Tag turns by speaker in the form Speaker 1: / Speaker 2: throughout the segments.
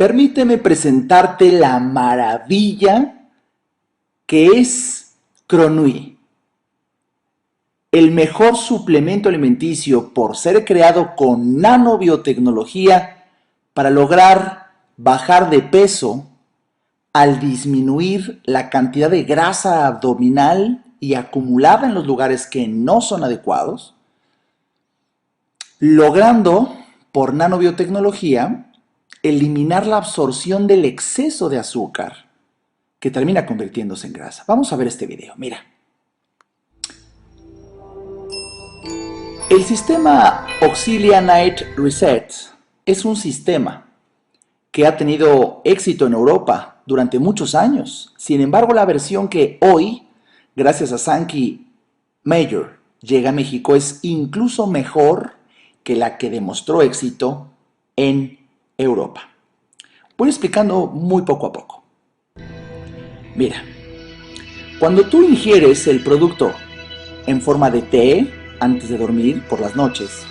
Speaker 1: Permíteme presentarte la maravilla que es Cronui, el mejor suplemento alimenticio por ser creado con nanobiotecnología para lograr bajar de peso al disminuir la cantidad de grasa abdominal y acumulada en los lugares que no son adecuados, logrando por nanobiotecnología eliminar la absorción del exceso de azúcar que termina convirtiéndose en grasa. Vamos a ver este video, mira. El sistema Auxilia Night Reset es un sistema que ha tenido éxito en Europa durante muchos años. Sin embargo, la versión que hoy, gracias a Sankey Major, llega a México es incluso mejor que la que demostró éxito en Europa. Voy explicando muy poco a poco. Mira, cuando tú ingieres el producto en forma de té antes de dormir por las noches,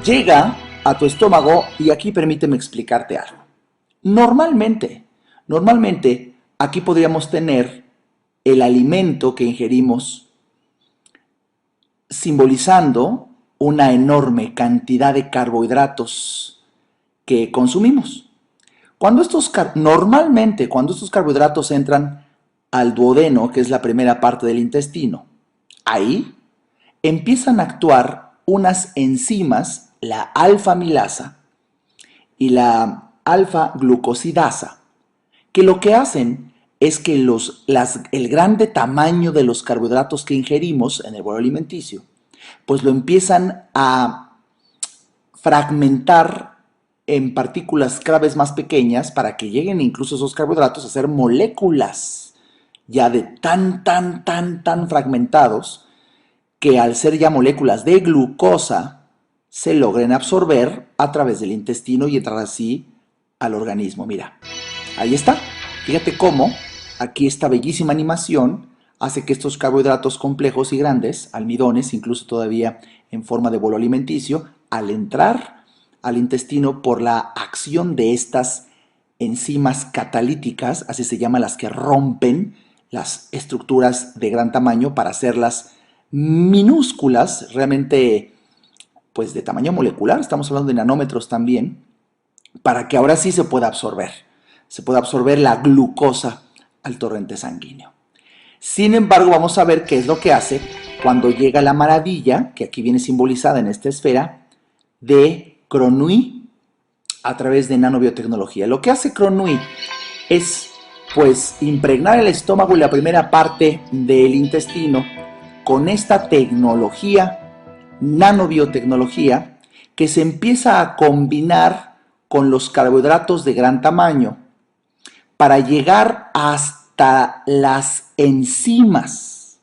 Speaker 1: llega a tu estómago y aquí permíteme explicarte algo. Normalmente, aquí podríamos tener el alimento que ingerimos simbolizando una enorme cantidad de carbohidratos que consumimos. Normalmente, cuando estos carbohidratos entran al duodeno, que es la primera parte del intestino, ahí empiezan a actuar unas enzimas, la alfa-amilasa y la alfa-glucosidasa, que lo que hacen es que el grande tamaño de los carbohidratos que ingerimos en el bolo alimenticio, pues lo empiezan a fragmentar en partículas cada vez más pequeñas para que lleguen incluso esos carbohidratos a ser moléculas ya de tan fragmentados que al ser ya moléculas de glucosa se logren absorber a través del intestino y entrar así al organismo. Mira, ahí está. Fíjate cómo aquí esta bellísima animación hace que estos carbohidratos complejos y grandes, almidones, incluso todavía en forma de bolo alimenticio, al entrar al intestino por la acción de estas enzimas catalíticas, así se llaman las que rompen las estructuras de gran tamaño para hacerlas minúsculas, realmente pues de tamaño molecular, estamos hablando de nanómetros también, para que ahora sí se pueda absorber la glucosa al torrente sanguíneo. Sin embargo, vamos a ver qué es lo que hace cuando llega la maravilla, que aquí viene simbolizada en esta esfera, de Cronui a través de nanobiotecnología. Lo que hace Cronui es pues impregnar el estómago y la primera parte del intestino con esta tecnología, nanobiotecnología, que se empieza a combinar con los carbohidratos de gran tamaño para llegar hasta las enzimas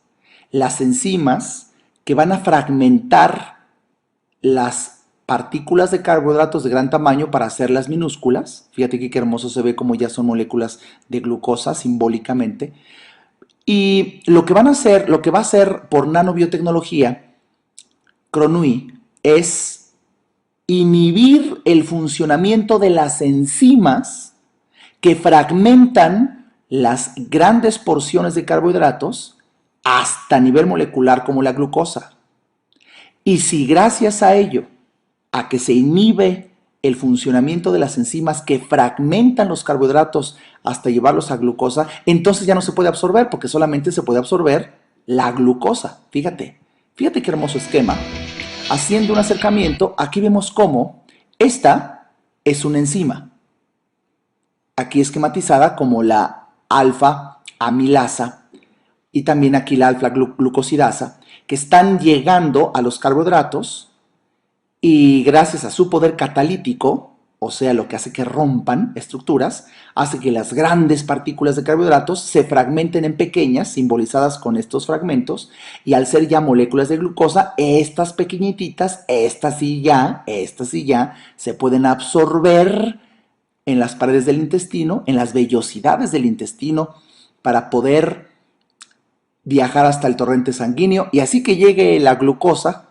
Speaker 1: que van a fragmentar las partículas de carbohidratos de gran tamaño para hacerlas minúsculas. Fíjate que qué hermoso se ve como ya son moléculas de glucosa simbólicamente. Y lo que va a hacer por nanobiotecnología, Cronui, es inhibir el funcionamiento de las enzimas que fragmentan las grandes porciones de carbohidratos hasta nivel molecular como la glucosa. Y si gracias a ello, a que se inhibe el funcionamiento de las enzimas que fragmentan los carbohidratos hasta llevarlos a glucosa, entonces ya no se puede absorber porque solamente se puede absorber la glucosa. Fíjate qué hermoso esquema. Haciendo un acercamiento, aquí vemos cómo esta es una enzima. Aquí esquematizada como la alfa-amilasa y también aquí la alfa-glucosidasa, que están llegando a los carbohidratos y gracias a su poder catalítico, o sea, lo que hace que rompan estructuras, hace que las grandes partículas de carbohidratos se fragmenten en pequeñas, simbolizadas con estos fragmentos, y al ser ya moléculas de glucosa, estas pequeñititas, estas sí ya, se pueden absorber en las paredes del intestino, en las vellosidades del intestino, para poder viajar hasta el torrente sanguíneo, y así que llegue la glucosa,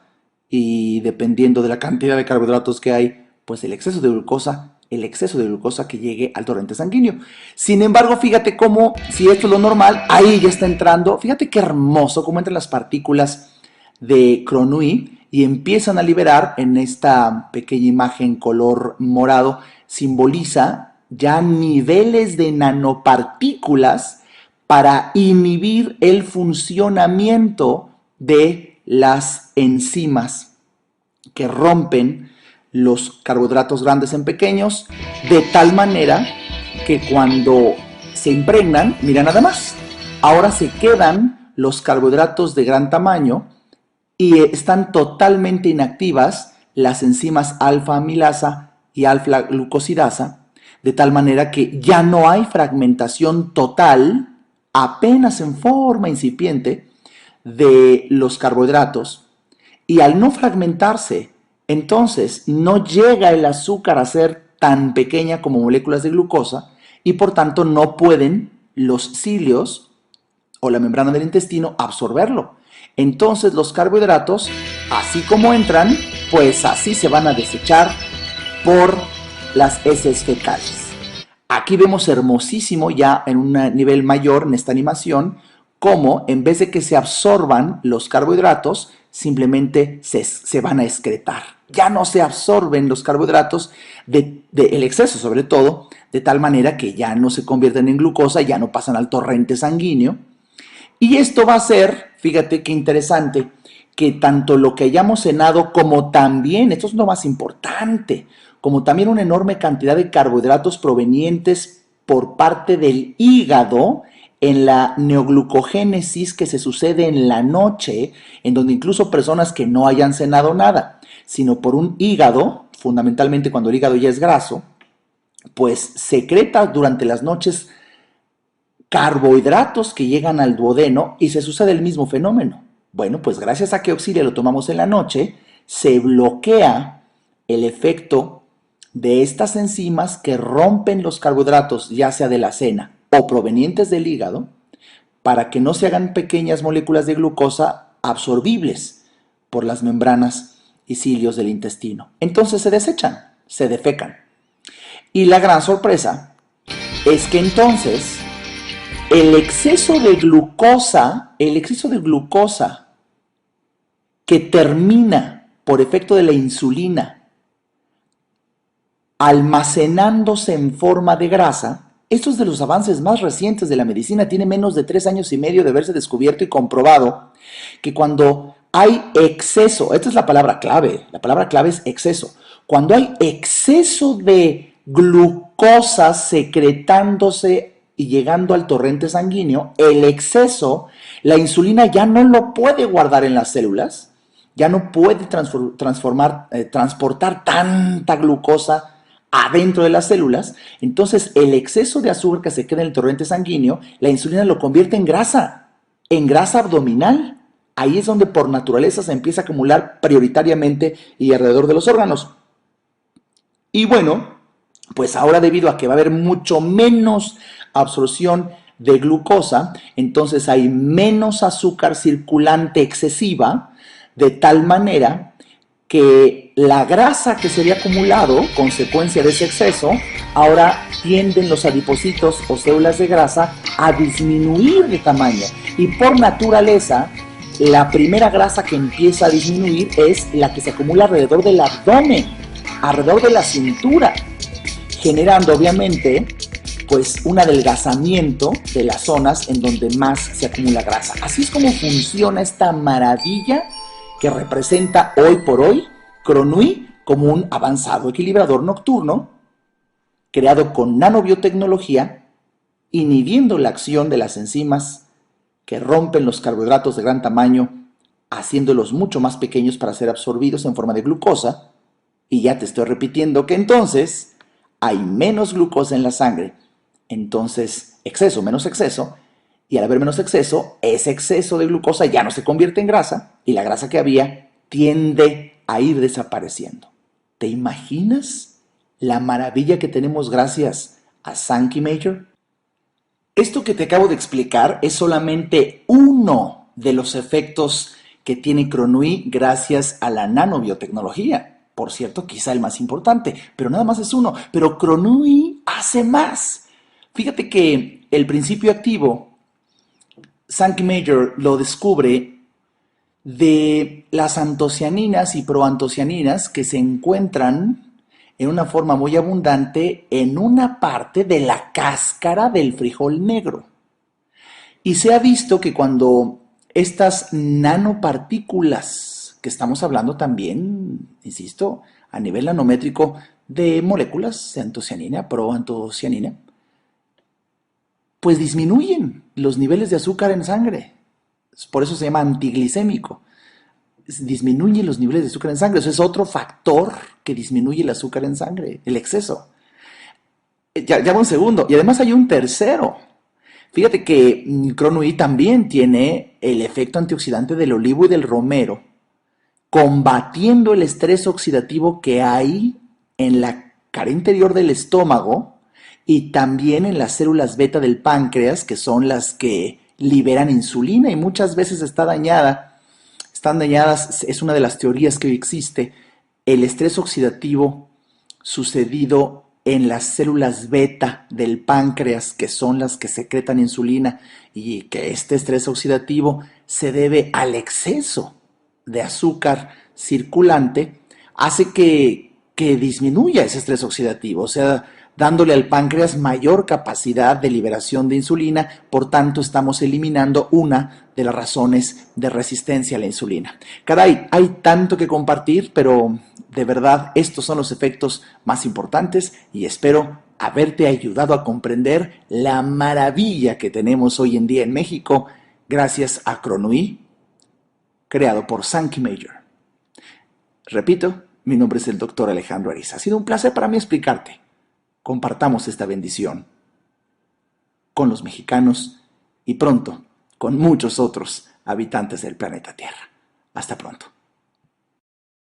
Speaker 1: y dependiendo de la cantidad de carbohidratos que hay, pues el exceso de glucosa el exceso de glucosa que llegue al torrente sanguíneo. Sin embargo, fíjate cómo, si esto es lo normal, ahí ya está entrando, fíjate qué hermoso cómo entran las partículas de Cronui y empiezan a liberar en esta pequeña imagen color morado, simboliza ya niveles de nanopartículas para inhibir el funcionamiento de las enzimas que rompen los carbohidratos grandes en pequeños, de tal manera que cuando se impregnan, mira nada más, ahora se quedan los carbohidratos de gran tamaño y están totalmente inactivas las enzimas alfa-amilasa y alfa-glucosidasa, de tal manera que ya no hay fragmentación total, apenas en forma incipiente, de los carbohidratos. Y al no fragmentarse, entonces no llega el azúcar a ser tan pequeña como moléculas de glucosa y por tanto no pueden los cilios o la membrana del intestino absorberlo. Entonces los carbohidratos, así como entran, pues así se van a desechar por las heces fecales. Aquí vemos hermosísimo ya en un nivel mayor en esta animación cómo en vez de que se absorban los carbohidratos, simplemente se van a excretar. Ya no se absorben los carbohidratos el exceso sobre todo, de tal manera que ya no se convierten en glucosa, ya no pasan al torrente sanguíneo. Y esto va a ser, fíjate qué interesante, que tanto lo que hayamos cenado como también, esto es lo más importante, como también una enorme cantidad de carbohidratos provenientes por parte del hígado en la neoglucogénesis que se sucede en la noche, en donde incluso personas que no hayan cenado nada, sino por un hígado, fundamentalmente cuando el hígado ya es graso, pues secreta durante las noches carbohidratos que llegan al duodeno y se sucede el mismo fenómeno. Bueno, pues gracias a que Auxilia lo tomamos en la noche, se bloquea el efecto de estas enzimas que rompen los carbohidratos, ya sea de la cena o provenientes del hígado, para que no se hagan pequeñas moléculas de glucosa absorbibles por las membranas y cilios del intestino. Entonces se desechan, se defecan. Y la gran sorpresa es que entonces el exceso de glucosa que termina por efecto de la insulina almacenándose en forma de grasa, esto es de los avances más recientes de la medicina, tiene menos de 3 años y medio de haberse descubierto y comprobado que cuando hay exceso, esta es la palabra clave es exceso, cuando hay exceso de glucosa secretándose y llegando al torrente sanguíneo, el exceso, la insulina ya no lo puede guardar en las células, ya no puede transportar tanta glucosa adentro de las células, entonces el exceso de azúcar que se queda en el torrente sanguíneo, la insulina lo convierte en grasa abdominal. Ahí es donde por naturaleza se empieza a acumular prioritariamente y alrededor de los órganos. Y bueno, pues ahora debido a que va a haber mucho menos absorción de glucosa, entonces hay menos azúcar circulante excesiva, de tal manera que la grasa que se había acumulado, consecuencia de ese exceso, ahora tienden los adipocitos o células de grasa a disminuir de tamaño. Y por naturaleza, la primera grasa que empieza a disminuir es la que se acumula alrededor del abdomen, alrededor de la cintura, generando obviamente pues un adelgazamiento de las zonas en donde más se acumula grasa. Así es como funciona esta maravilla que representa hoy por hoy Cronui como un avanzado equilibrador nocturno creado con nanobiotecnología, inhibiendo la acción de las enzimas que rompen los carbohidratos de gran tamaño, haciéndolos mucho más pequeños para ser absorbidos en forma de glucosa. Y ya te estoy repitiendo que entonces hay menos glucosa en la sangre, entonces exceso menos exceso, y al haber menos exceso, ese exceso de glucosa ya no se convierte en grasa y la grasa que había tiende a ir desapareciendo. ¿Te imaginas la maravilla que tenemos gracias a Sankey Major? Esto que te acabo de explicar es solamente uno de los efectos que tiene Cronui gracias a la nanobiotecnología. Por cierto, quizá el más importante, pero nada más es uno. Pero Cronui hace más. Fíjate que el principio activo, Sankey Major lo descubre de las antocianinas y proantocianinas que se encuentran en una forma muy abundante en una parte de la cáscara del frijol negro. Y se ha visto que cuando estas nanopartículas, que estamos hablando también, insisto, a nivel nanométrico de moléculas de antocianina, proantocianina, pues disminuyen los niveles de azúcar en sangre. Por eso se llama antiglicémico. Disminuye los niveles de azúcar en sangre. Eso es otro factor que disminuye el azúcar en sangre, el exceso. Ya va un segundo. Y además hay un tercero. Fíjate que Cronui también tiene el efecto antioxidante del olivo y del romero, combatiendo el estrés oxidativo que hay en la cara interior del estómago y también en las células beta del páncreas, que son las que liberan insulina y muchas veces están dañadas, es una de las teorías que hoy existe, el estrés oxidativo sucedido en las células beta del páncreas, que son las que secretan insulina, y que este estrés oxidativo se debe al exceso de azúcar circulante, hace que disminuya ese estrés oxidativo, o sea, dándole al páncreas mayor capacidad de liberación de insulina, por tanto estamos eliminando una de las razones de resistencia a la insulina. Caray, hay tanto que compartir, pero de verdad estos son los efectos más importantes y espero haberte ayudado a comprender la maravilla que tenemos hoy en día en México gracias a Cronui, creado por Sankey Major. Repito, mi nombre es el doctor Alejandro Ariza. Ha sido un placer para mí explicarte. Compartamos esta bendición con los mexicanos y pronto con muchos otros habitantes del planeta Tierra. Hasta pronto.